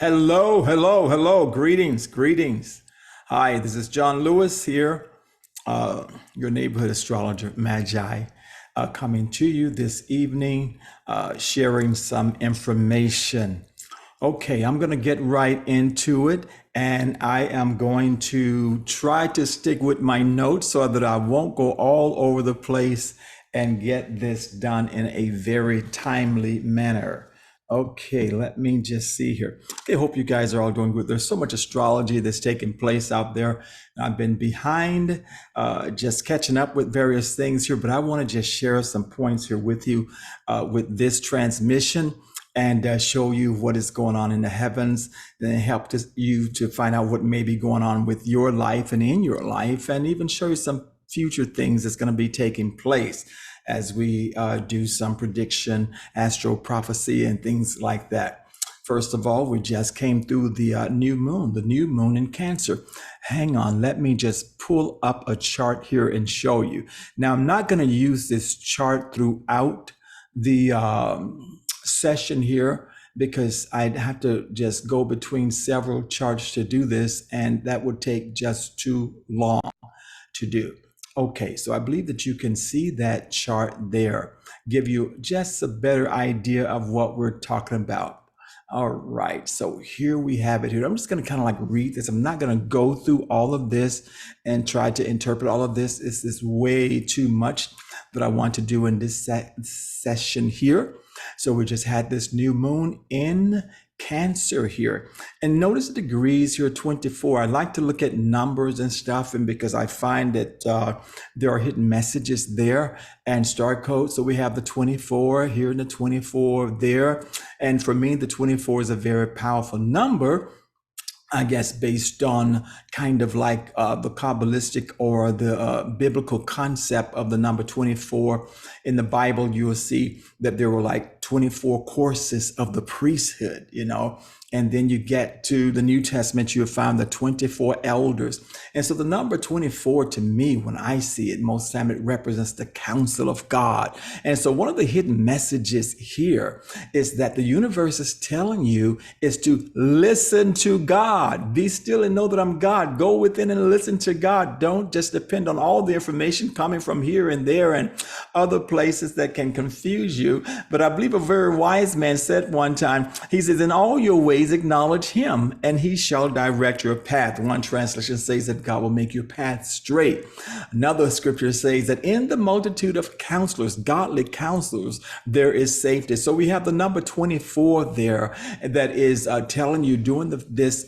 Hello, hello, hello. Greetings, greetings. Hi, this is John Lewis here, your neighborhood astrologer, Magi, coming to you this evening, sharing some information. Okay, I'm going to get right into it, and I am going to try to stick with my notes so that I won't go all over the place and get this done in a very timely manner. Okay, let me just see here. Okay, hope you guys are all doing good. There's so much astrology that's taking place out there. I've been behind, just catching up with various things here, but I want to just share some points here with you with this transmission and show you what is going on in the heavens, then help you to find out what may be going on with your life and in your life, and even show you some future things that's going to be taking place as we do some prediction, astro prophecy, and things like that. First of all, we just came through the new moon in Cancer. Hang on, let me just pull up a chart here and show you. Now, I'm not going to use this chart throughout the session here because I'd have to just go between several charts to do this, and that would take just too long to do. Okay, so I believe that you can see that chart there, give you just a better idea of what we're talking about. All right, so here we have it here. I'm just going to kind of like read this. I'm not going to go through all of this and try to interpret all of this. This is way too much that I want to do in this session here. So we just had this new moon in Cancer here, and notice the degrees here, 24. I like to look at numbers and stuff, and because I find that there are hidden messages there and star codes. So we have the 24 here and the 24 there, and for me the 24 is a very powerful number, I guess, based on kind of like the Kabbalistic or the biblical concept of the number 24. In the Bible, you will see that there were like 24 courses of the priesthood, and then you get to the New Testament, you find the 24 elders. And so the number 24, to me, when I see it, most time it represents the counsel of God. And so one of the hidden messages here is that the universe is telling you is to listen to God. Be still and know that I'm God. Go within and listen to God. Don't just depend on all the information coming from here and there and other places that can confuse you. But I believe a very wise man said one time, he says, in all your ways, acknowledge him and he shall direct your path. One translation says that God will make your path straight. Another scripture says that in the multitude of counselors, godly counselors, there is safety. So we have the number 24 there that is telling you during this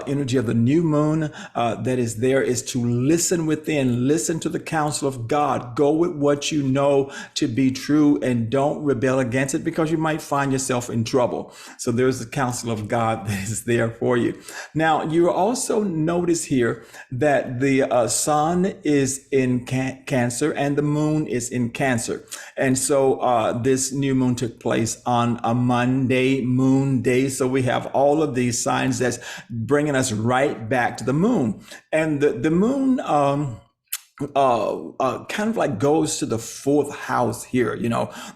energy of the new moon that is there is to listen within, listen to the counsel of God, go with what you know to be true and don't rebel against it because you might find yourself in trouble. So there's the counsel of God that is there for you. Now, you also notice here that the sun is in Cancer and the moon is in Cancer. And so this new moon took place on a Monday, moon day. So we have all of these signs that's bringing us right back to the moon. And the moon kind of like goes to the fourth house here,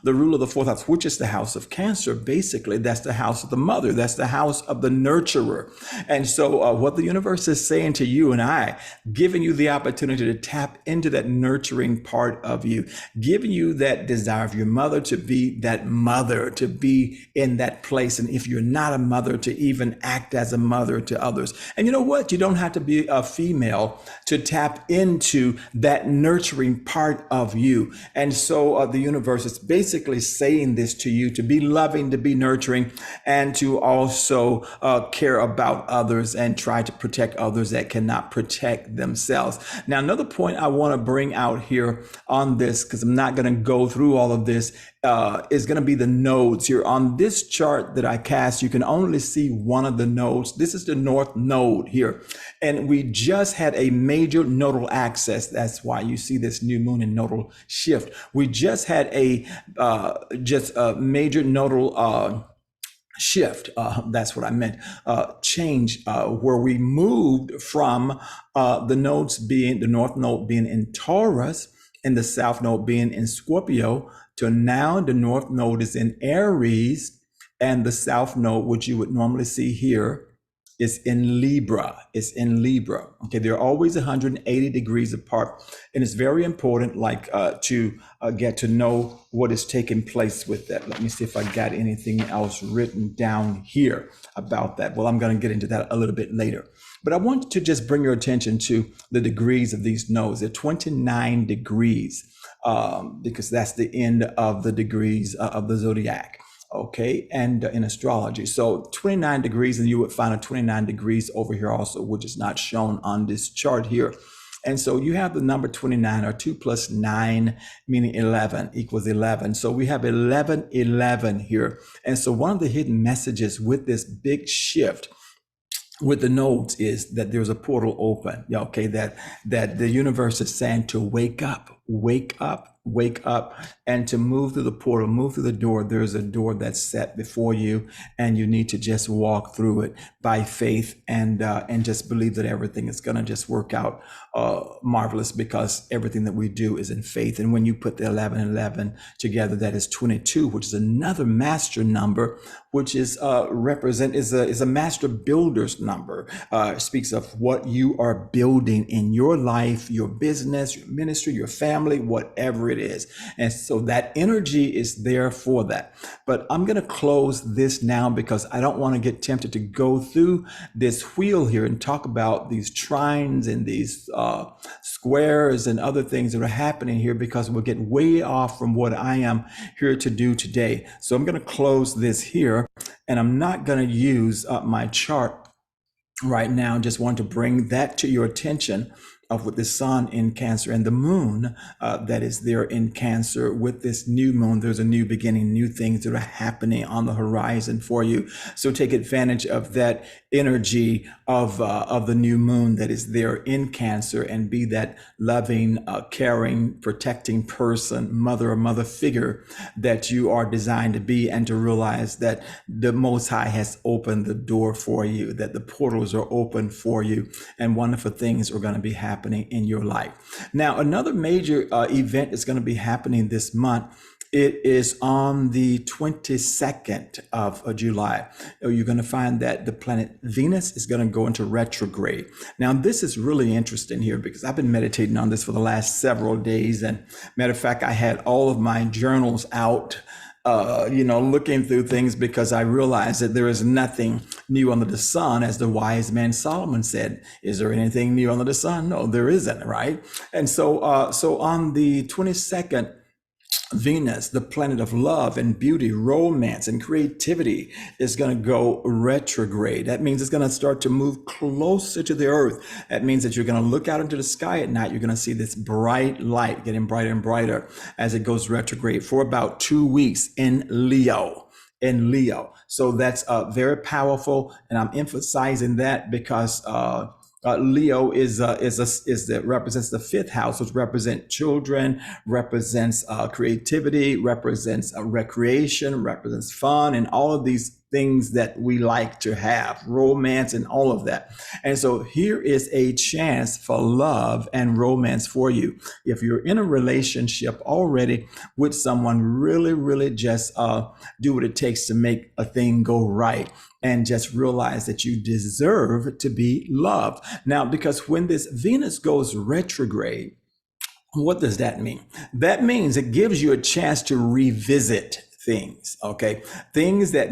the rule of the fourth house, which is the house of Cancer. Basically, that's the house of the mother. That's the house of the nurturer. And so what the universe is saying to you and I, giving you the opportunity to tap into that nurturing part of you, giving you that desire of your mother to be that mother, to be in that place. And if you're not a mother, to even act as a mother to others. And you know what? You don't have to be a female to tap into that nurturing part of you. And so the universe is basically saying this to you, to be loving, to be nurturing, and to also care about others and try to protect others that cannot protect themselves. Now, another point I want to bring out here on this, because I'm not going to go through all of this, is going to be the nodes here. On this chart that I cast, you can only see one of the nodes. This is the North Node here. And we just had a major nodal axis. That's why you see this new moon in nodal shift. We just had a major nodal shift. That's what I meant. Change where we moved from the nodes being, the North Node being in Taurus and the South Node being in Scorpio, to now the North Node is in Aries And the south node, which you would normally see here, is in Libra. It's in Libra. Okay, they're always 180 degrees apart, and it's very important, to get to know what is taking place with that. Let me see if I got anything else written down here about that. Well, I'm going to get into that a little bit later. But I want to just bring your attention to the degrees of these nodes. They're 29 degrees, because that's the end of the degrees of the zodiac. Okay, and in astrology. So 29 degrees, and you would find a 29 degrees over here also, which is not shown on this chart here. And so you have the number 29, or 2 plus 9, meaning 11 equals 11. So we have 11 here. And so one of the hidden messages with this big shift with the nodes is that there's a portal open. Okay, that the universe is saying to wake up, and to move through the portal, move through the door. There's a door that's set before you, and you need to just walk through it by faith, and just believe that everything is going to just work out marvelous, because everything that we do is in faith. And when you put the 11 and 11 together, that is 22, which is another master number, which is a master builder's number. Speaks of what you are building in your life, your business, your ministry, your family, whatever it is. And so that energy is there for that. But I'm going to close this now, because I don't want to get tempted to go through this wheel here and talk about these trines and these squares and other things that are happening here, because we'll get way off from what I am here to do today. So I'm going to close this here, and I'm not going to use my chart right now. Just want to bring that to your attention, of with the sun in Cancer and the moon that is there in Cancer. With this new moon, there's a new beginning, new things that are happening on the horizon for you. So take advantage of that energy of the new moon that is there in Cancer, and be that loving, caring, protecting person, mother or mother figure that you are designed to be, and to realize that the Most High has opened the door for you, that the portals are open for you, and wonderful things are going to be happening in your life. Now, another major event is going to be happening this month. It is on the 22nd of July. You're going to find that the planet Venus is going to go into retrograde. Now, this is really interesting here, because I've been meditating on this for the last several days. And matter of fact, I had all of my journals out, looking through things, because I realized that there is nothing new under the sun. As the wise man Solomon said, is there anything new under the sun? No, there isn't, right? And so on the 22nd, Venus, the planet of love and beauty, romance and creativity, is going to go retrograde. That means it's going to start to move closer to the earth. That means that you're going to look out into the sky at night. You're going to see this bright light getting brighter and brighter as it goes retrograde for about 2 weeks in Leo. So that's very powerful. And I'm emphasizing that because Leo represents the fifth house, which represents children, represents creativity, represents recreation, represents fun, and all of these things that we like to have, romance and all of that. And so here is a chance for love and romance for you. If you're in a relationship already with someone, really just do what it takes to make a thing go right, and just realize that you deserve to be loved. Now, because when this Venus goes retrograde, what does that mean? That means it gives you a chance to revisit things, okay? Things that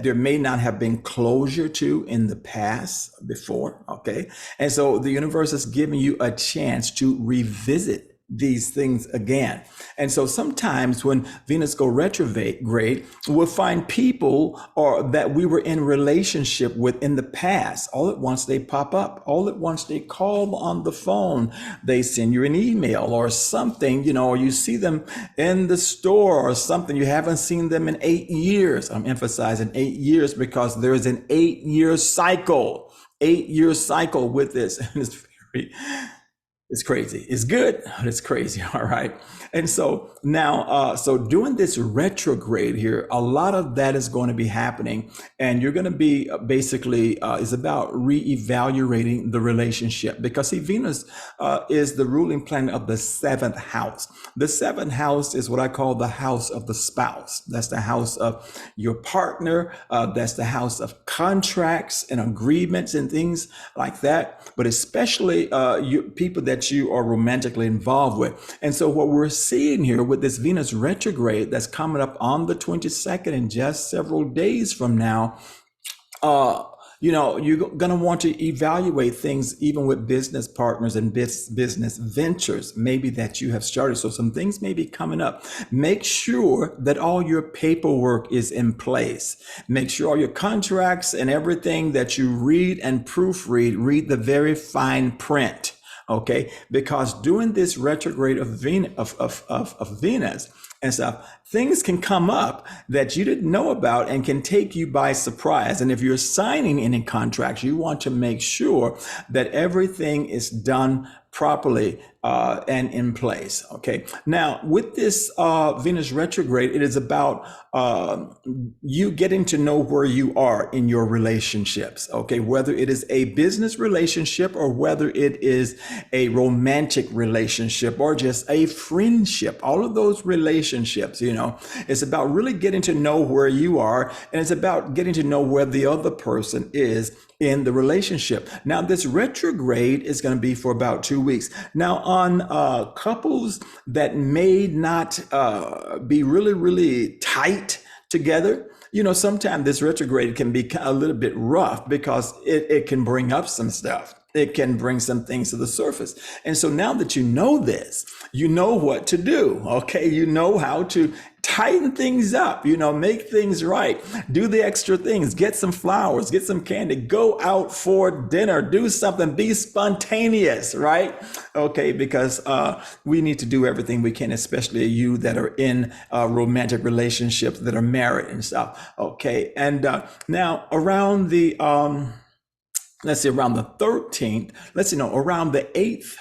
there may not have been closure to in the past before, okay? And so the universe is giving you a chance to revisit these things again. And so sometimes when Venus go retrograde, we'll find people that we were in relationship with in the past. All at once they pop up. All at once they call on the phone. They send you an email or something, or you see them in the store or something. You haven't seen them in 8 years. I'm emphasizing 8 years because there is an 8-year cycle. 8-year cycle with this. And it's very It's crazy. It's good, but it's crazy. All right. And so now, so doing this retrograde here, a lot of that is going to be happening. And you're going to be basically, is about reevaluating the relationship because see, Venus is the ruling planet of the seventh house. The seventh house is what I call the house of the spouse. That's the house of your partner. That's the house of contracts and agreements and things like that. But especially people that you are romantically involved with. And so what we're seeing here with this Venus retrograde that's coming up on the 22nd in just several days from now, you're going to want to evaluate things even with business partners and business ventures, maybe that you have started. So some things may be coming up. Make sure that all your paperwork is in place. Make sure all your contracts and everything that you read and proofread, read the very fine print. Okay, because during this retrograde of Venus and stuff, things can come up that you didn't know about and can take you by surprise. And if you're signing any contracts, you want to make sure that everything is done properly and in place. Okay. Now, with this Venus retrograde, it is about you getting to know where you are in your relationships. Okay. Whether it is a business relationship or whether it is a romantic relationship or just a friendship, all of those relationships, it's about really getting to know where you are. And it's about getting to know where the other person is in the relationship. Now, this retrograde is going to be for about 2 weeks. Now, on couples that may not be really, really tight together, sometimes this retrograde can be a little bit rough because it can bring up some stuff. It can bring some things to the surface. And so now that you know this, you know what to do. Okay. You know how to tighten things up, make things right, do the extra things, get some flowers, get some candy, go out for dinner, do something, be spontaneous, right? Okay. Because we need to do everything we can, especially you that are in romantic relationships that are married and stuff. Okay. And now around the, let's say around the 13th, around the 8th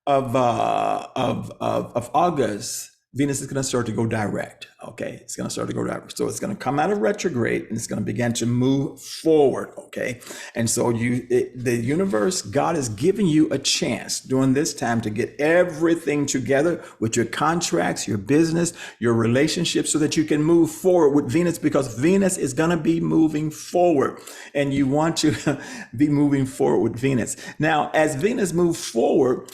of August, Venus is going to start to go direct. Okay. It's going to start to go direct. So it's going to come out of retrograde and it's going to begin to move forward. Okay. And so the universe, God is giving you a chance during this time to get everything together with your contracts, your business, your relationships so that you can move forward with Venus because Venus is going to be moving forward and you want to be moving forward with Venus. Now, as Venus moves forward,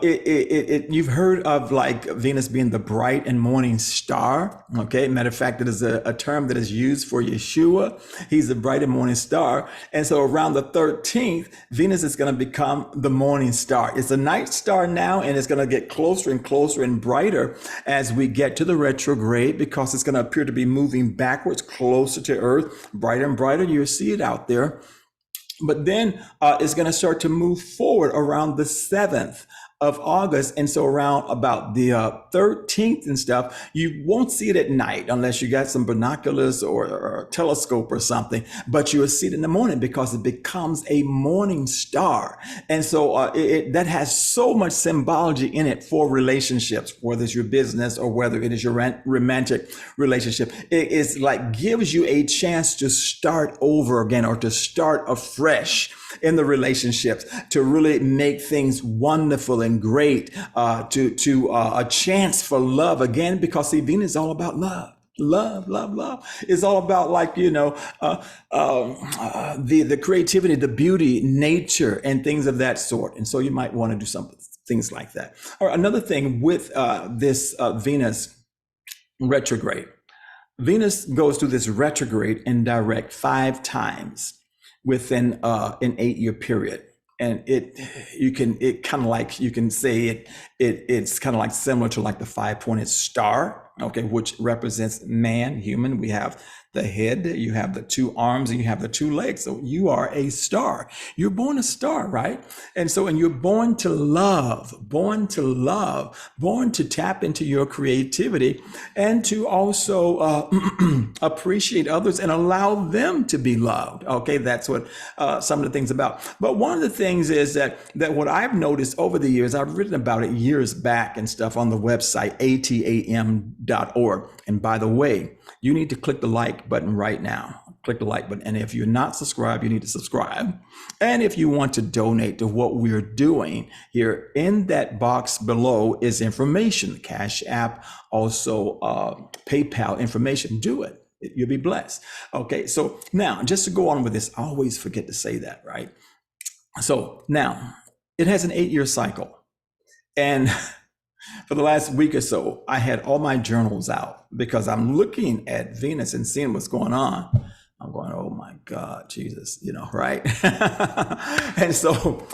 you've heard of like Venus being the bright and morning star. Okay. Matter of fact, it is a term that is used for Yeshua. He's the bright and morning star. And so around the 13th, Venus is going to become the morning star. It's a night star now, and it's going to get closer and closer and brighter as we get to the retrograde because it's going to appear to be moving backwards, closer to Earth, brighter and brighter. You'll see it out there. But then it's going to start to move forward around the 7th of August. And so around about the 13th and stuff, you won't see it at night unless you got some binoculars or a telescope or something, but you will see it in the morning because it becomes a morning star. And so that has so much symbology in it for relationships, whether it's your business or whether it is your romantic relationship. It is like gives you a chance to start over again or to start afresh in the relationships, to really make things wonderful and great, to a chance for love again, because see, Venus is all about love. Love. It's all about the creativity, the beauty, nature, and things of that sort. And so you might want to do some things like that. All right, another thing with this Venus retrograde. Venus goes through this retrograde and direct 5 times within an 8-year period. And you can say it's kind of like similar to like the 5-pointed star. okay, which represents man, human. We have the head, you have the two arms, and you have the two legs. So you are a star. You're born a star, right? And you're born to love, born to tap into your creativity and to also appreciate others and allow them to be loved. Okay, that's what some of the things about. But one of the things is that what I've noticed over the years, I've written about it years back and stuff on the website, atam.org. And by the way, you need to click the like button right now. Click the like button. And if you're not subscribed, you need to subscribe. And if you want to donate to what we're doing here, in that box below is information, Cash App, also PayPal information. Do it. You'll be blessed. Okay, so now just to go on with this, I always forget to say that, right? So now it has an 8-year cycle. And for the last week or so, I had all my journals out because I'm looking at Venus and seeing what's going on. I'm going, oh my God, Jesus, right? and so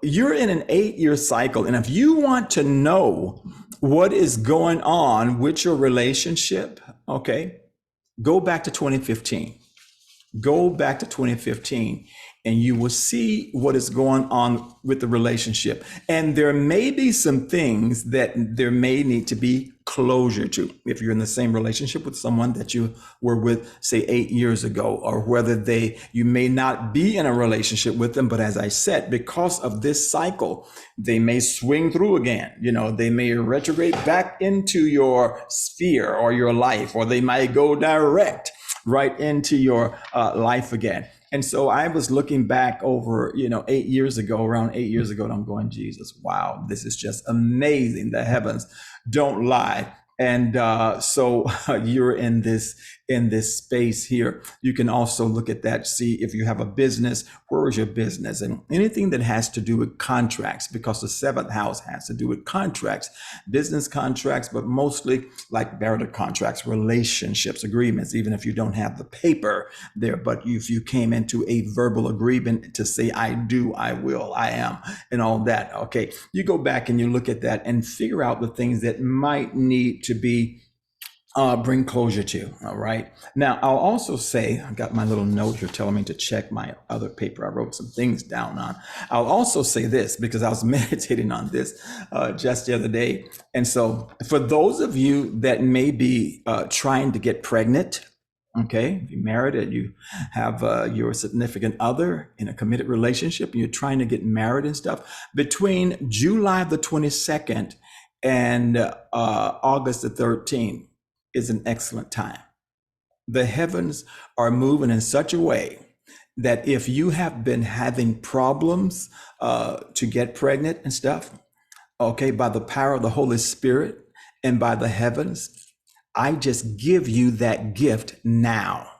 you're in an 8-year cycle. And if you want to know what is going on with your relationship, okay, go back to 2015. Go back to 2015 and you will see what is going on with the relationship. And there may be some things that there may need to be closure to. If you're in the same relationship with someone that you were with, say, 8 years ago, or whether you may not be in a relationship with them, but as I said, because of this cycle, they may swing through again. They may retrograde back into your sphere or your life, or they might go direct right into your life again. And so I was looking back over, 8 years ago, around 8 years ago, and I'm going, Jesus, wow, this is just amazing. The heavens don't lie. And so you're in this space here. You can also look at that, see if you have a business, where is your business? And anything that has to do with contracts, because the 7th house has to do with contracts, business contracts, but mostly like marital contracts, relationships, agreements, even if you don't have the paper there. But if you came into a verbal agreement to say, I do, I will, I am, and all that, okay, you go back and you look at that and figure out the things that might need to be bring closure to. All right. Now, I'll also say, I got my little note here telling me to check my other paper. I wrote some things down on. I'll also say this because I was meditating on this just the other day. And so for those of you that may be trying to get pregnant, okay, if you're married and you have your significant other in a committed relationship, and you're trying to get married and stuff, between July the 22nd and August the 13th, is an excellent time. The heavens are moving in such a way that if you have been having problems to get pregnant and stuff, okay, by the power of the Holy Spirit and by the heavens, I just give you that gift now.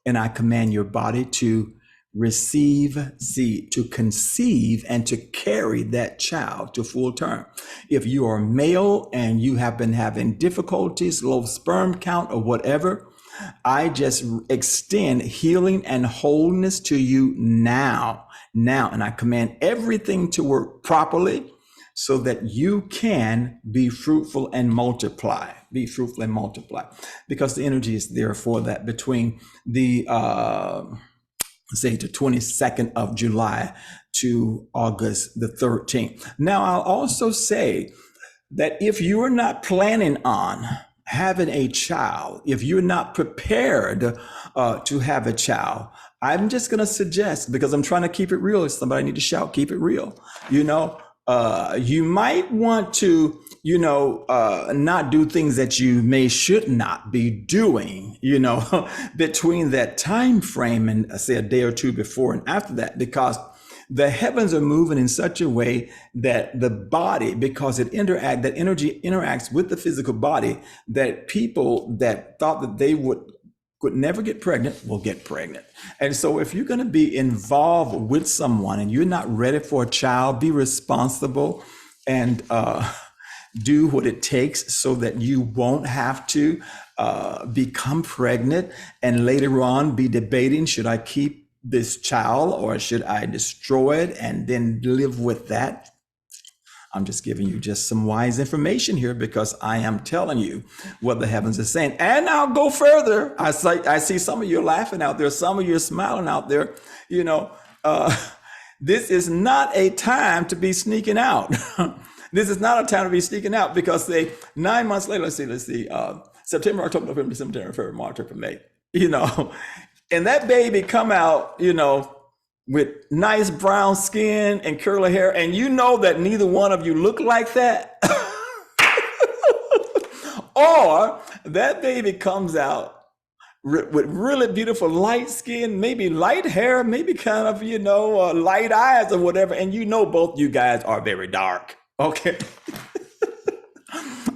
And I command your body to receive seed, to conceive and to carry that child to full term. If you are male and you have been having difficulties, low sperm count or whatever, I just extend healing and wholeness to you now. And I command everything to work properly so that you can be fruitful and multiply. Be fruitful and multiply, because the energy is there for that between the say the 22nd of July to August the 13th. Now, I'll also say that if you are not planning on having a child, if you're not prepared to have a child, I'm just going to suggest, because I'm trying to keep it real, somebody need to shout, keep it real. You might want to, not do things that you should not be doing, between that time frame and say a day or two before and after that, because the heavens are moving in such a way that the body, because that energy interacts with the physical body, that people that thought that they could never get pregnant will get pregnant. And so if you're going to be involved with someone and you're not ready for a child, be responsible and do what it takes so that you won't have to become pregnant and later on be debating, should I keep this child or should I destroy it and then live with that? I'm just giving you just some wise information here because I am telling you what the heavens is saying. And I'll go further. I see some of you laughing out there. Some of you are smiling out there. You know, this is not a time to be sneaking out. This is not a time to be sneaking out because 9 months later, let's see, September, October, November, December, January, February, March, April, May, you know, and that baby come out, you know, with nice brown skin and curly hair, and you know that neither one of you look like that. Or that baby comes out with really beautiful light skin, maybe light hair, maybe kind of, you know, light eyes or whatever, and you know both you guys are very dark, okay?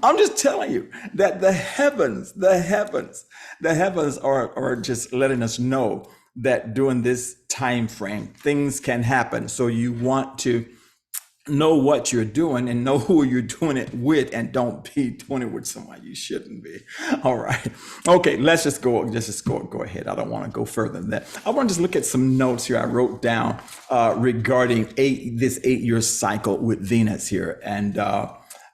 I'm just telling you that the heavens are just letting us know that during this time frame, things can happen. So you want to know what you're doing and know who you're doing it with, and don't be doing it with someone you shouldn't be. All right. Okay, let's just go ahead. I don't want to go further than that. I want to just look at some notes here I wrote down regarding this 8-year cycle with Venus here. And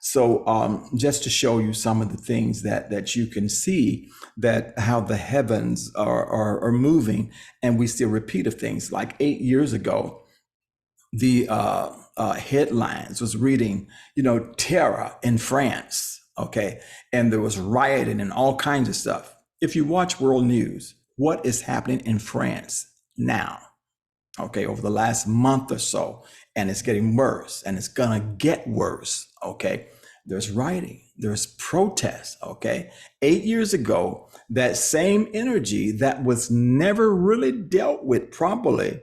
so just to show you some of the things that you can see, that how the heavens are moving, and we see a repeat of things. Like 8 years ago, the headlines was reading, you know, terror in France, okay? And there was rioting and all kinds of stuff. If you watch world news, what is happening in France now, okay, over the last month or so, and it's getting worse, and it's gonna get worse, okay? There's rioting, there's protests, okay? 8 years ago, that same energy that was never really dealt with properly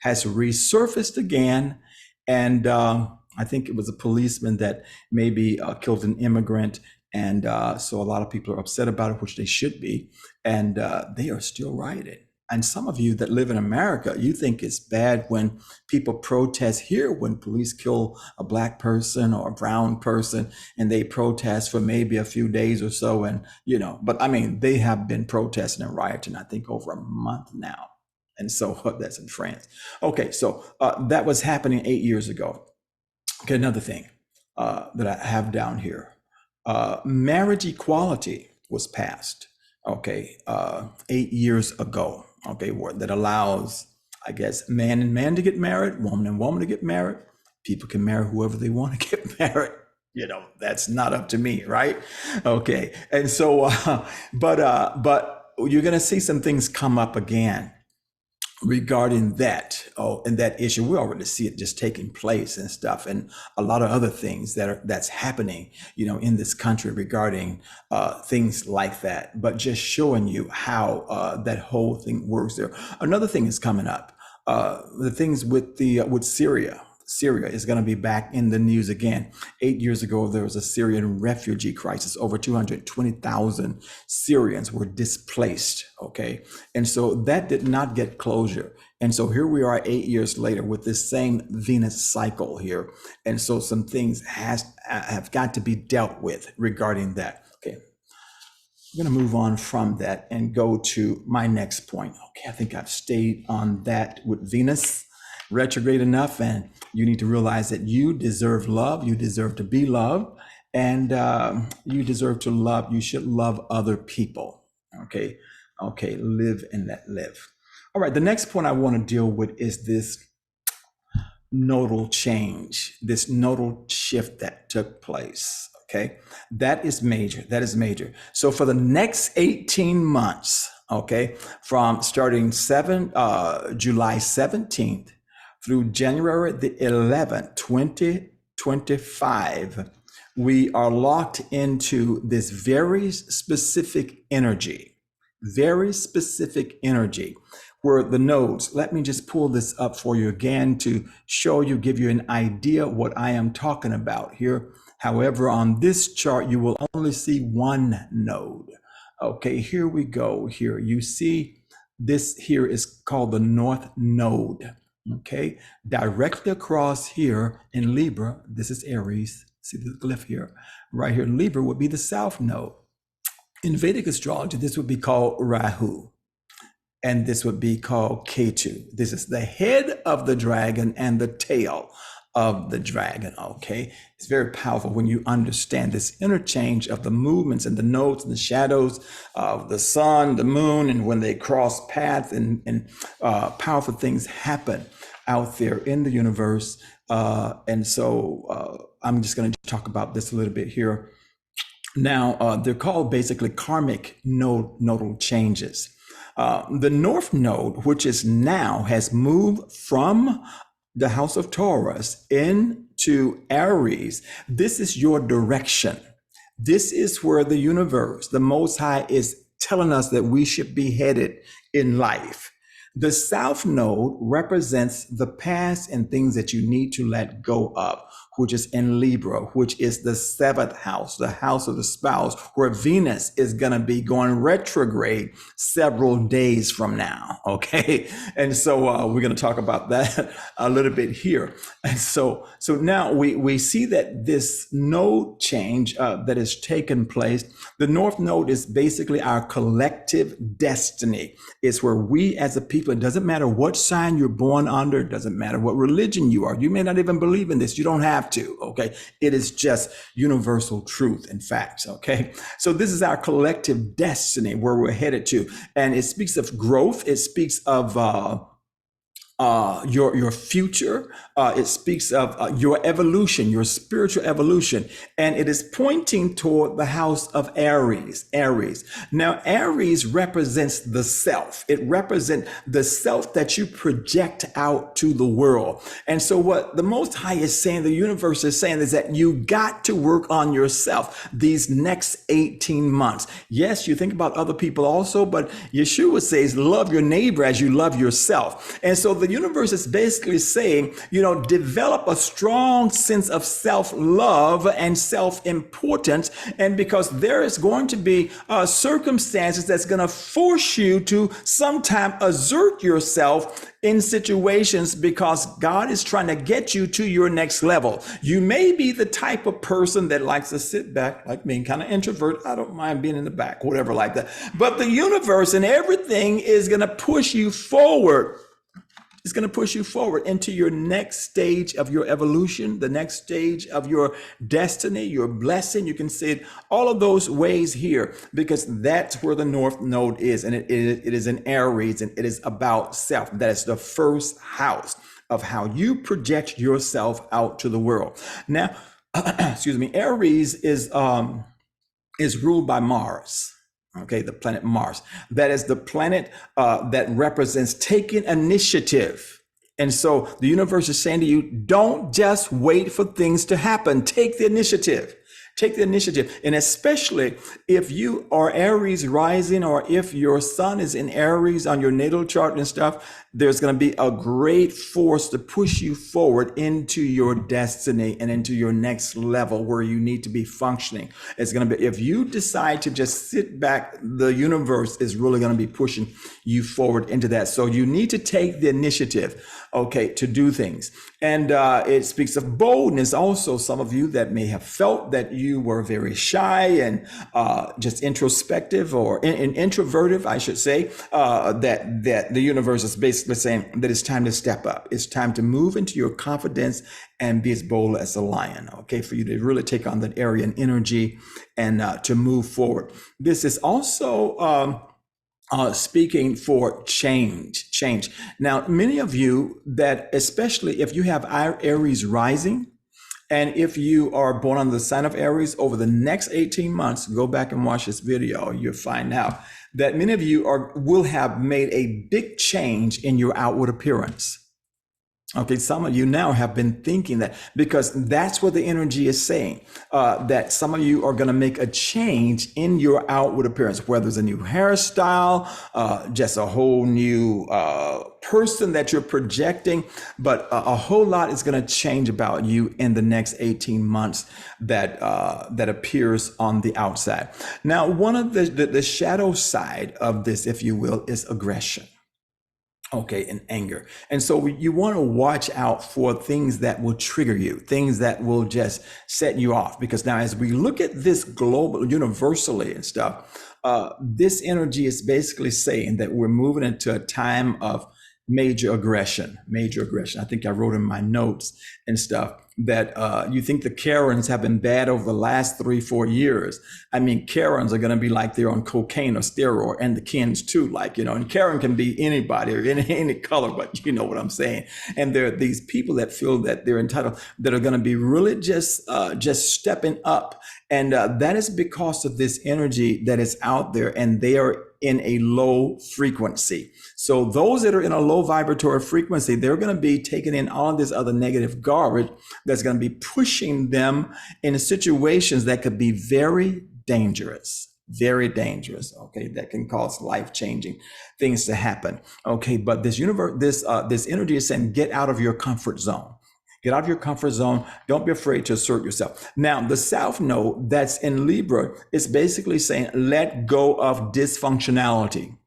has resurfaced again. And I think it was a policeman that maybe killed an immigrant. And so a lot of people are upset about it, which they should be. And they are still rioting. And some of you that live in America, you think it's bad when people protest here, when police kill a black person or a brown person, and they protest for maybe a few days or so. And, you know, but I mean, they have been protesting and rioting, I think, over a month now. And so that's in France. Okay, so that was happening 8 years ago. Okay, another thing that I have down here. Marriage equality was passed, okay, 8 years ago, okay, that allows, I guess, man and man to get married, woman and woman to get married. People can marry whoever they want to get married. You know, that's not up to me, right? Okay, and so, but you're going to see some things come up again regarding that, and that issue. We already see it just taking place and stuff, and a lot of other things that's happening, you know, in this country regarding things like that. But just showing you how that whole thing works there. Another thing is coming up. The things with Syria. Syria is going to be back in the news again. 8 years ago, there was a Syrian refugee crisis. Over 220,000 Syrians were displaced, okay? And so that did not get closure. And so here we are 8 years later with this same Venus cycle here. And so some things have got to be dealt with regarding that. Okay, I'm going to move on from that and go to my next point. Okay, I think I've stayed on that with Venus retrograde enough, and you need to realize that you deserve love, you deserve to be loved, and you deserve to love. You should love other people. Okay, live and let live. All right, the next point I want to deal with is this nodal change, this nodal shift that took place. Okay, that is major. That is major. So for the next 18 months, okay, from starting July 17th through January the 11th, 2025, we are locked into this very specific energy, where the nodes, let me just pull this up for you again to show you, give you an idea what I am talking about here. However, on this chart, you will only see one node. Okay, here we go. Here you see this here is called the North Node. Okay, directly across here in Libra, this is Aries. See the glyph here, right here. Libra would be the South Node. In Vedic astrology, this would be called Rahu, and this would be called Ketu. This is the head of the dragon and the tail of the dragon. Okay, it's very powerful when you understand this interchange of the movements and the nodes and the shadows of the sun, the moon, and when they cross paths, and powerful things happen out there in the universe. And so I'm just going to talk about this a little bit here. Now, they're called basically karmic nodal changes. The North Node, which is now has moved from the house of Taurus into Aries. This is your direction. This is where the universe, the Most High, is telling us that we should be headed in life. The South Node represents the past and things that you need to let go of, which is in Libra, which is the seventh house, the house of the spouse, where Venus is going to be going retrograde several days from now. Okay. And so we're going to talk about that a little bit here. And so now we see that this node change that has taken place, the North Node is basically our collective destiny. It's where we as a people, it doesn't matter what sign you're born under, it doesn't matter what religion you are. You may not even believe in this. You don't have to. Okay. It is just universal truth and facts. Okay. So this is our collective destiny where we're headed to. And it speaks of growth. It speaks of, your future. It speaks of your evolution, your spiritual evolution, and it is pointing toward the house of Aries. Aries. Now, Aries represents the self. It represents the self that you project out to the world. And so, what the Most High is saying, the universe is saying, is that you got to work on yourself these next 18 months. Yes, you think about other people also, but Yeshua says, love your neighbor as you love yourself. And so the universe is basically saying, develop a strong sense of self-love and self-importance. And because there is going to be circumstances that's going to force you to sometime assert yourself in situations because God is trying to get you to your next level. You may be the type of person that likes to sit back, like me, kind of introvert. I don't mind being in the back, whatever like that. But the universe and everything is going to push you forward. It's going to push you forward into your next stage of your evolution, the next stage of your destiny, your blessing. You can see it all of those ways here because that's where the North Node is. And it is in Aries, and it is about self. That is the first house of how you project yourself out to the world. Now, excuse me, Aries is ruled by Mars. Okay, the planet Mars. That is the planet that represents taking initiative. And so the universe is saying to you, don't just wait for things to happen. Take the initiative. Take the initiative. And especially if you are Aries rising, or if your sun is in Aries on your natal chart and stuff, there's going to be a great force to push you forward into your destiny and into your next level where you need to be functioning. It's going to be, if you decide to just sit back, the universe is really going to be pushing you forward into that. So you need to take the initiative, okay, to do things. And it speaks of boldness also. Some of you that may have felt that you were very shy and just introspective or introverted, I should say, that the universe is basically saying that it's time to step up. It's time to move into your confidence and be as bold as a lion, okay, for you to really take on that Aryan energy and to move forward. This is also speaking for change. Now, many of you that, especially if you have Aries rising, and if you are born on the sign of Aries, over the next 18 months, go back and watch this video, you'll find out that many of you will have made a big change in your outward appearance. Okay, some of you now have been thinking that, because that's what the energy is saying, that some of you are going to make a change in your outward appearance, whether it's a new hairstyle, just a whole new person that you're projecting, but a whole lot is going to change about you in the next 18 months that appears on the outside. Now, one of the shadow side of this, if you will, is aggression. Okay, and anger. And so you want to watch out for things that will trigger you, things that will just set you off. Because now as we look at this global, universally and stuff, this energy is basically saying that we're moving into a time of major aggression, major aggression. I think I wrote in my notes and stuff that you think the Karens have been bad over the last 3-4 years. I mean, Karens are going to be like they're on cocaine or steroid, and the Kens too, like, you know, and Karen can be anybody or any color, but you know what I'm saying. And there are these people that feel that they're entitled, that are going to be really just stepping up. And that is because of this energy that is out there, and they are in a low frequency. So those that are in a low vibratory frequency, they're going to be taking in all of this other negative garbage that's going to be pushing them in situations that could be very dangerous. Very dangerous, okay, that can cause life-changing things to happen, okay. But this universe, this energy is saying, get out of your comfort zone. Get out of your comfort zone. Don't be afraid to assert yourself. Now, the South Node that's in Libra is basically saying, let go of dysfunctionality.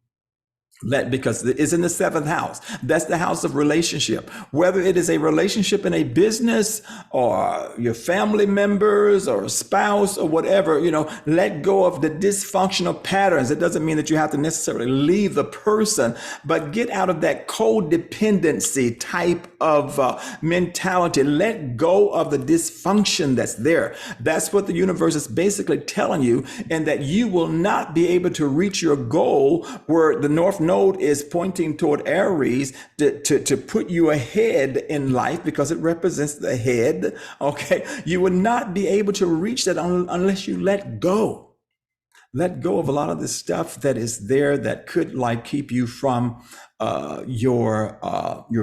Because it's in the 7th house. That's the house of relationship. Whether it is a relationship in a business or your family members or a spouse or whatever, you know, let go of the dysfunctional patterns. It doesn't mean that you have to necessarily leave the person, but get out of that codependency type of mentality. Let go of the dysfunction that's there. That's what the universe is basically telling you, and that you will not be able to reach your goal where the North Node is pointing toward Aries to put you ahead in life, because it represents the head. Okay. You will not be able to reach that unless you let go. Let go of a lot of this stuff that is there that could like keep you from your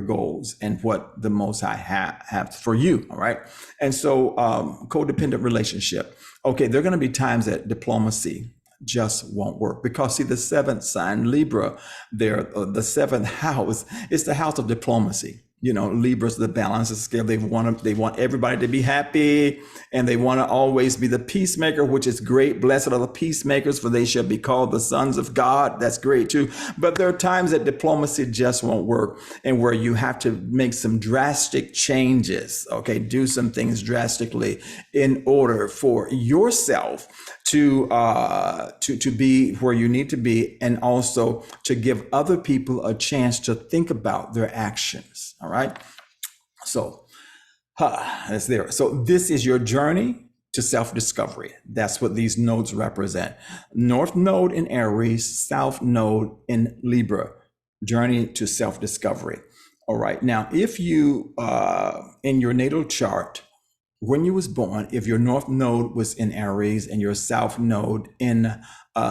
goals and what the Most High have for you. All right. And so codependent relationship. Okay. There are going to be times that diplomacy just won't work, because see, the 7th sign, Libra, there, the 7th house is the house of diplomacy. You know, Libra's the balance scale. They want everybody to be happy, and they want to always be the peacemaker, which is great. Blessed are the peacemakers, for they shall be called the sons of God. That's great too. But there are times that diplomacy just won't work, and where you have to make some drastic changes. Okay, do some things drastically in order for yourself to be where you need to be, and also to give other people a chance to think about their actions. All right. So that's there. So this is your journey to self-discovery. That's what these nodes represent. North Node in Aries, South Node in Libra, journey to self-discovery. All right. Now, if you, in your natal chart, when you was born, if your North Node was in Aries and your South Node in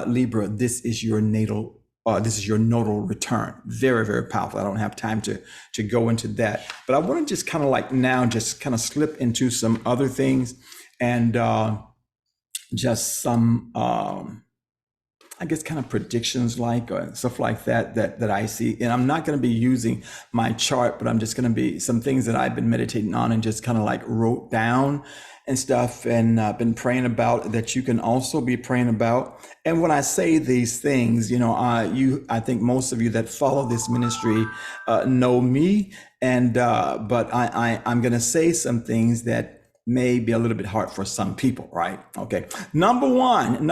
Libra, this is your natal. This is your nodal return. Very, very powerful. I don't have time to go into that, but I want to just kind of like now just kind of slip into some other things, and just some I guess kind of predictions, like stuff like that I see. And I'm not going to be using my chart, but I'm just going to be some things that I've been meditating on and just kind of like wrote down and stuff, and been praying about, that you can also be praying about. And when I say these things, you know, I think most of you that follow this ministry know me, and but I'm going to say some things that may be a little bit hard for some people, right? Okay. Number one,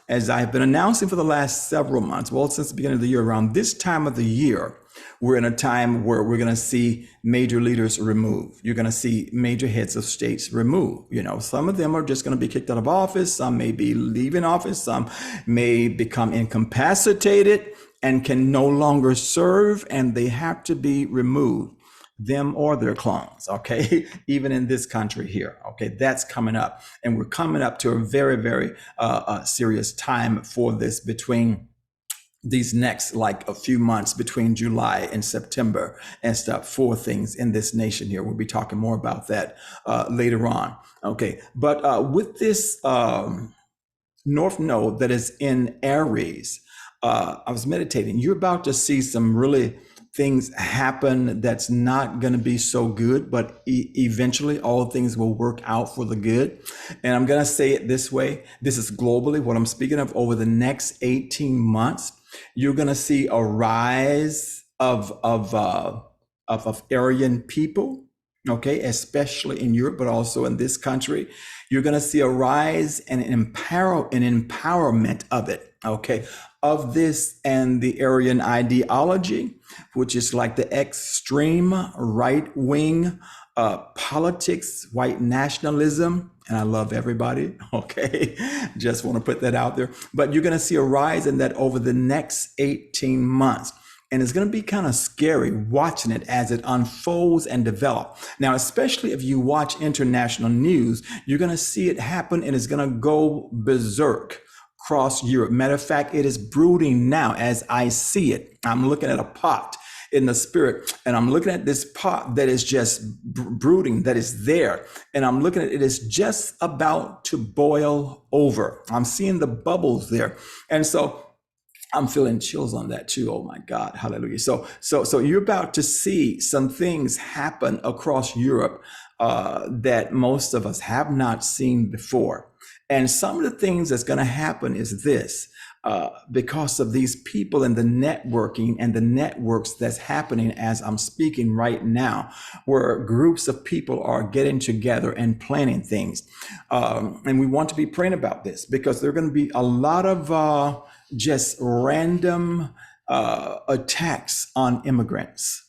as I've been announcing for the last several months, well, since the beginning of the year, around this time of the year, we're in a time where we're going to see major leaders removed. You're going to see major heads of states removed. You know, some of them are just going to be kicked out of office. Some may be leaving office. Some may become incapacitated and can no longer serve, and they have to be removed, them or their clones, okay? Even in this country here, okay? That's coming up. And we're coming up to a very, very serious time for this, between these next, like a few months, between July and September and stuff, for things in this nation here. We'll be talking more about that later on, okay? But with this North Node that is in Aries, I was meditating. You're about to see some really things happen that's not going to be so good, but eventually all things will work out for the good. And I'm going to say it this way. This is globally what I'm speaking of. Over the next 18 months, you're going to see a rise of Aryan people. okay, especially in Europe, but also in this country. You're going to see a rise and an empowerment of it, okay, of this and the Aryan ideology, which is like the extreme right wing politics, white nationalism. And I love everybody, okay? Just want to put that out there. But you're going to see a rise in that over the next 18 months. And it's going to be kind of scary watching it as it unfolds and develops. Now, especially if you watch international news, you're going to see it happen and it's going to go berserk across Europe. Matter of fact, it is brooding now as I see it. I'm looking at a pot in the spirit, and I'm looking at this pot that is just brooding, that is there. And I'm looking at it is just about to boil over. I'm seeing the bubbles there. And so I'm feeling chills on that too. Oh my God, hallelujah. So you're about to see some things happen across Europe that most of us have not seen before. And some of the things that's going to happen is this, because of these people and the networking and the networks that's happening as I'm speaking right now, where groups of people are getting together and planning things. And we want to be praying about this because there are going to be a lot of just random attacks on immigrants.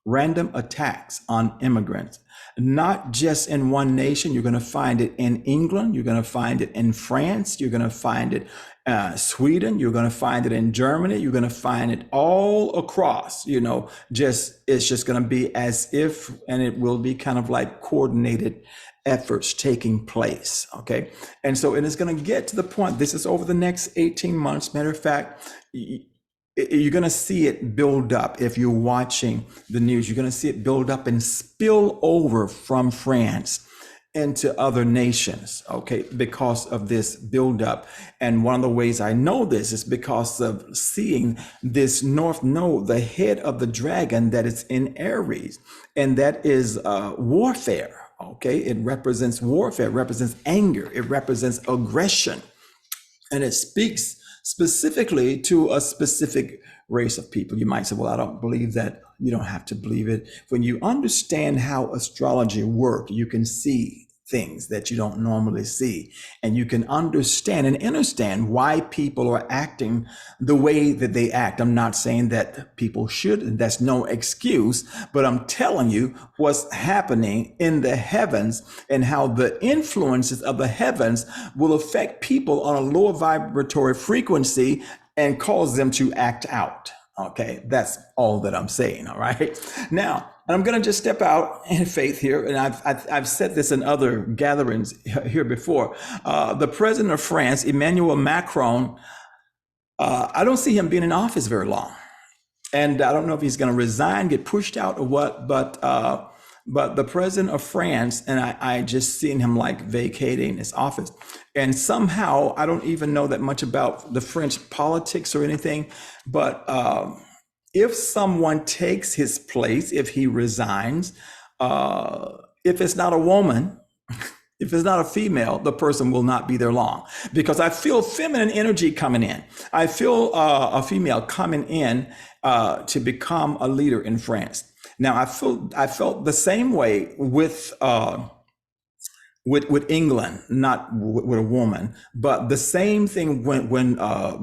Random attacks on immigrants, not just in one nation. You're going to find it in England. You're going to find it in France. You're going to find it Sweden. You're going to find it in Germany. You're going to find it all across, it's just going to be as if, and it will be kind of like coordinated efforts taking place. Okay. And so it is going to get to the point, this is over the next 18 months. Matter of fact, you're going to see it build up. If you're watching the news, you're going to see it build up and spill over from France into other nations, okay, because of this buildup. And one of the ways I know this is because of seeing this North Node, the head of the dragon that is in Aries, and that is warfare, okay? It represents warfare, it represents anger, it represents aggression, and it speaks specifically to a specific race of people. You might say, well, I don't believe that. You don't have to believe it. When you understand how astrology works, you can see things that you don't normally see. And you can understand and understand why people are acting the way that they act. I'm not saying that people should, and that's no excuse, but I'm telling you what's happening in the heavens and how the influences of the heavens will affect people on a lower vibratory frequency and cause them to act out. Okay, that's all that I'm saying. All right. Now, I'm going to just step out in faith here, and I've said this in other gatherings here before. The president of France, Emmanuel Macron, I don't see him being in office very long, and I don't know if he's going to resign, get pushed out, or what. But the president of France, and I just seen him like vacating his office, and somehow I don't even know that much about the French politics or anything, but if someone takes his place, if he resigns, if it's not a woman, if it's not a female, the person will not be there long, because I feel feminine energy coming in. I feel a female coming in to become a leader in France. Now, I felt the same way with England, not with a woman, but the same thing when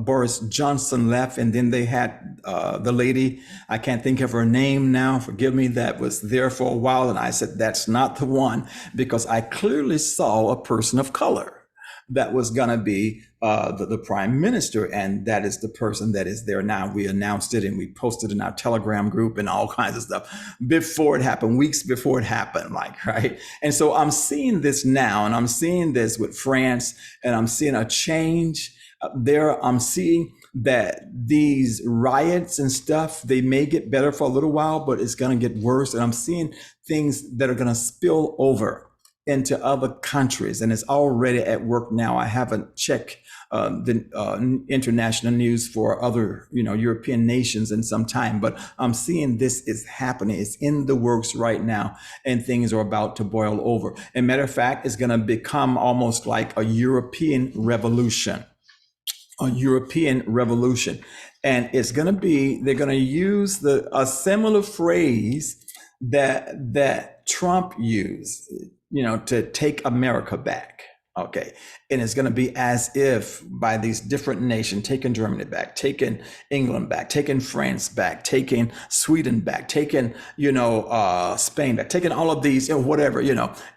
Boris Johnson left, and then they had the lady, I can't think of her name now, forgive me, that was there for a while, and I said, that's not the one, because I clearly saw a person of color that was going to be the prime minister, and that is the person that is there now. We announced it and we posted in our Telegram group and all kinds of stuff before it happened, weeks before it happened, right? And so I'm seeing this now, and I'm seeing this with France, and I'm seeing a change there. I'm seeing that these riots and stuff, they may get better for a little while, but it's going to get worse. And I'm seeing things that are going to spill over into other countries, and it's already at work now. I haven't checked the international news for other, European nations in some time, but I'm seeing this is happening. It's in the works right now, and things are about to boil over. And matter of fact, it's going to become almost like a European revolution. And it's going to be, they're going to use a similar phrase that Trump used, to take America back. Okay. And it's going to be as if by these different nations, taking Germany back, taking England back, taking France back, taking Sweden back, taking, Spain back, taking all of these, whatever,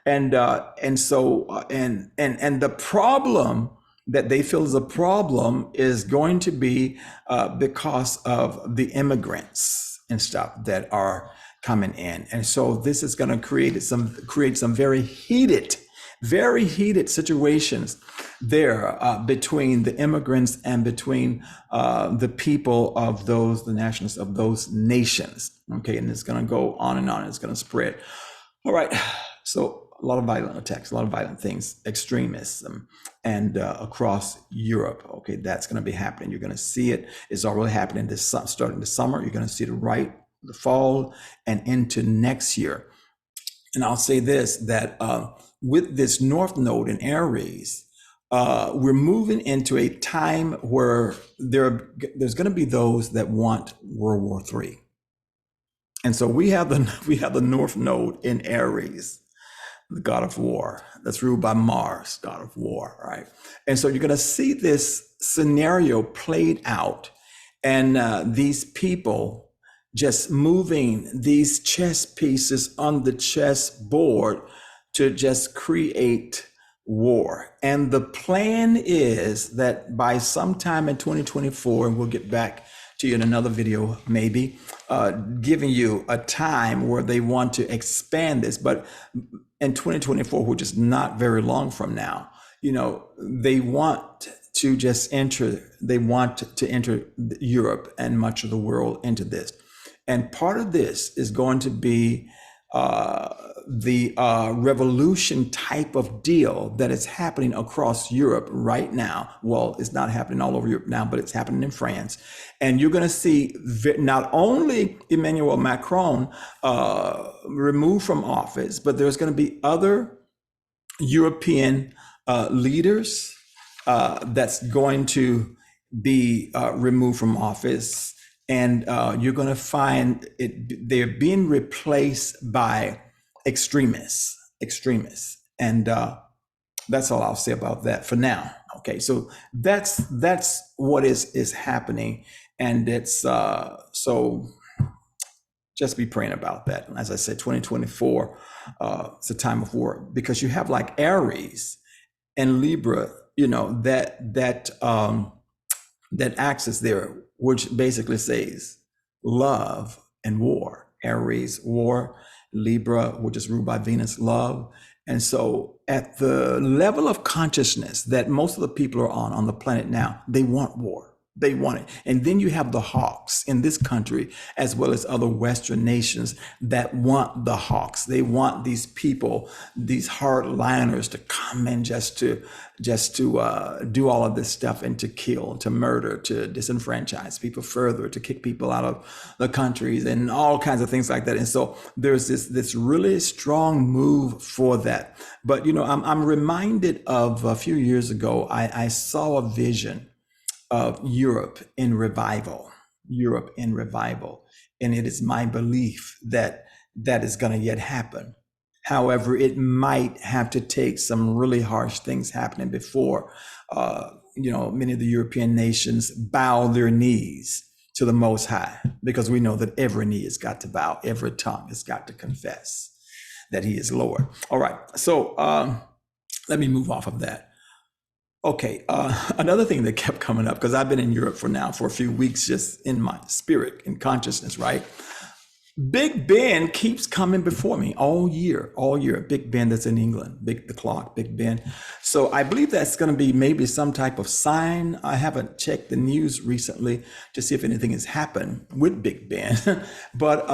and so, and the problem that they feel is a problem is going to be because of the immigrants and stuff that are coming in. And so this is going to create some very heated situations there between the immigrants and between the people of the nationalists of those nations. Okay, and it's going to go on and on. It's going to spread. All right, so a lot of violent attacks, a lot of violent things, extremism, and across Europe. Okay, that's going to be happening. You're going to see it. It's already happening starting this summer. You're going to see it the fall and into next year. And I'll say this, that with this North Node in Aries, we're moving into a time where there's going to be those that want World War III. And so we have the North Node in Aries, the god of war, that's ruled by Mars, god of war, right? And so you're going to see this scenario played out, and these people just moving these chess pieces on the chess board to just create war. And the plan is that by sometime in 2024, and we'll get back to you in another video, maybe, giving you a time where they want to expand this. But in 2024, which is not very long from now, they want to enter Europe and much of the world into this. And part of this is going to be the revolution type of deal that is happening across Europe right now. Well, it's not happening all over Europe now, but it's happening in France. And you're going to see not only Emmanuel Macron removed from office, but there's going to be other European leaders that's going to be removed from office. And you're going to find they're being replaced by extremists. And that's all I'll say about that for now. Okay, so that's what is happening. And it's so just be praying about that. And as I said, 2024, it's a time of war, because you have like Aries and Libra, that axis there, which basically says love and war. Aries, war; Libra, which is ruled by Venus, love. And so at the level of consciousness that most of the people are on the planet now, they want war. They want it. And then you have the hawks in this country, as well as other Western nations that want the hawks. They want these people, these hardliners, to come in just to do all of this stuff, and to kill, to murder, to disenfranchise people further, to kick people out of the countries, and all kinds of things like that. And so there's this really strong move for that. But I'm reminded of a few years ago, I saw a vision of Europe in revival, and it is my belief that is going to yet happen. However, it might have to take some really harsh things happening before, many of the European nations bow their knees to the Most High, because we know that every knee has got to bow, every tongue has got to confess that He is Lord. All right, so let me move off of that. Okay, another thing that kept coming up, because I've been in Europe for a few weeks, just in my spirit, in consciousness, right? Big Ben keeps coming before me all year. Big Ben, that's in England, the clock, Big Ben. So I believe that's going to be maybe some type of sign. I haven't checked the news recently to see if anything has happened with Big Ben, but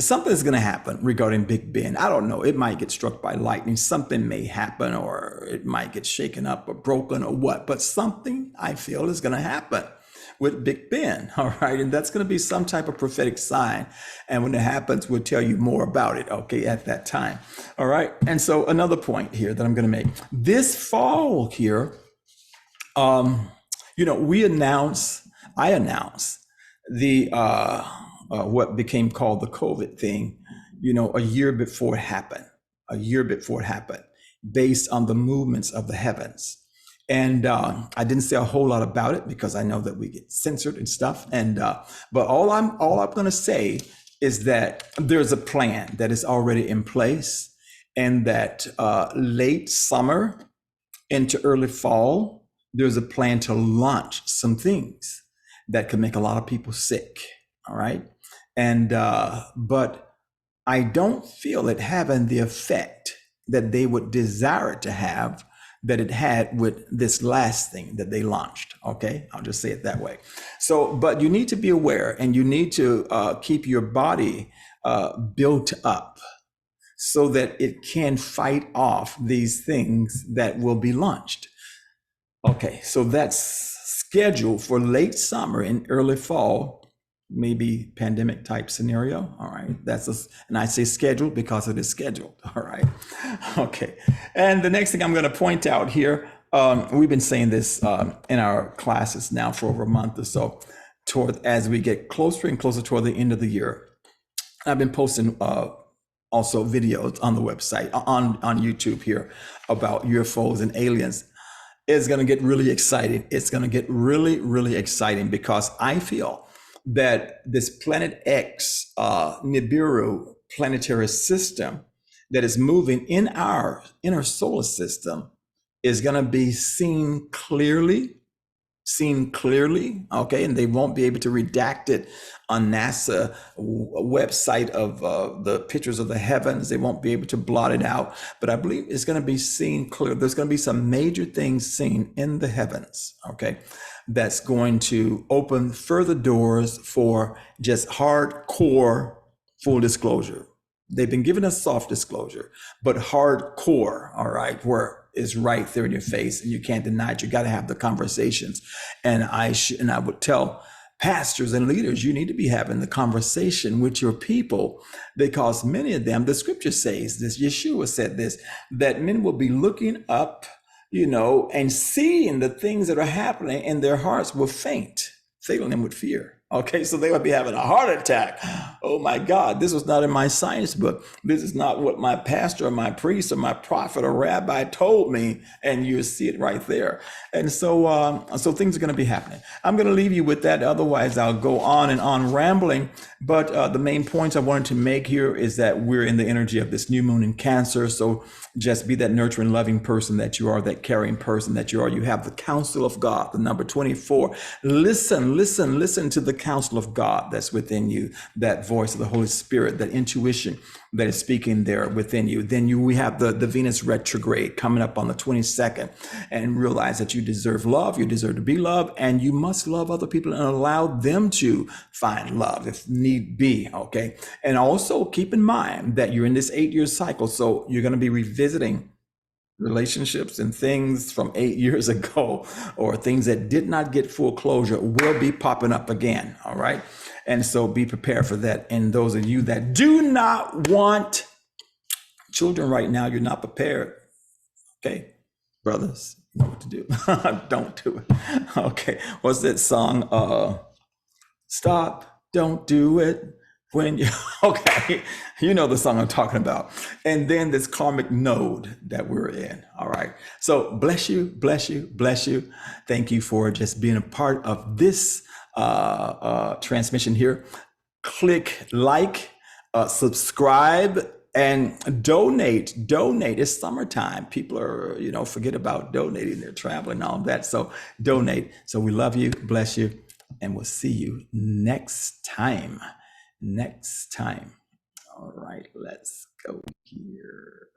something's going to happen regarding Big Ben. I don't know. It might get struck by lightning. Something may happen, or it might get shaken up or broken or what, but something I feel is going to happen with Big Ben, all right? And that's going to be some type of prophetic sign. And when it happens, we'll tell you more about it, okay, at that time, all right? And so another point here that I'm going to make. This fall here, I announced the what became called the COVID thing a year before it happened, a year before it happened, based on the movements of the heavens. And I didn't say a whole lot about it because I know that we get censored and stuff. And but all I'm going to say is that there's a plan that is already in place, and that late summer into early fall, there's a plan to launch some things that could make a lot of people sick. All right. And but I don't feel it having the effect that they would desire it to have, that it had with this last thing that they launched. Okay, I'll just say it that way. So, but you need to be aware, and you need to keep your body built up so that it can fight off these things that will be launched. Okay, so that's scheduled for late summer and early fall, maybe pandemic type scenario. All right, and I say scheduled because it is scheduled. All right, okay. And the next thing I'm going to point out here, we've been saying this in our classes now for over a month or so, as we get closer and closer toward the end of the year. I've been posting also videos on the website, on YouTube here, about UFOs and aliens. It's going to get really exciting. It's going to get really, really exciting, because I feel that this Planet X Nibiru planetary system that is moving in our inner solar system is going to be seen clearly, okay, and they won't be able to redact it on NASA website of the pictures of the heavens. They won't be able to blot it out, but I believe it's going to be seen clear. There's going to be some major things seen in the heavens, okay, that's going to open further doors for just hardcore full disclosure. They've been giving us soft disclosure, but hardcore, all right, where is right there in your face and you can't deny it. You got to have the conversations. And I would tell pastors and leaders, you need to be having the conversation with your people, because many of them, the scripture says this, Yeshua said this, that men will be looking up, and seeing the things that are happening, and their hearts will faint, failing them with fear. Okay, so they would be having a heart attack. Oh my God, this was not in my science book. This is not what my pastor or my priest or my prophet or rabbi told me. And you see it right there. And so things are going to be happening. I'm going to leave you with that. Otherwise, I'll go on and on rambling. But the main points I wanted to make here is that we're in the energy of this new moon in Cancer. So just be that nurturing, loving person that you are, that caring person that you are. You have the counsel of God, the number 24. Listen to the counsel of God that's within you, that voice of the Holy Spirit, that intuition that is speaking there within you. Then we have the Venus retrograde coming up on the 22nd, and realize that you deserve love, you deserve to be loved, and you must love other people and allow them to find love if need be, okay? And also keep in mind that you're in this 8-year cycle, so you're going to be revisiting relationships and things from 8 years ago, or things that did not get full closure will be popping up again. All right. And so be prepared for that. And those of you that do not want children right now, you're not prepared. Okay. Brothers, you know what to do. Don't do it. Okay. What's that song? Stop. Don't do it. When you, okay, you know the song I'm talking about. And then this karmic node that we're in. All right. So bless you, bless you, bless you. Thank you for just being a part of this transmission here. Click like, subscribe, and donate. It's summertime. People are, forget about donating. They're traveling and all that. So donate. So we love you, bless you, and we'll see you next time. All right, let's go here.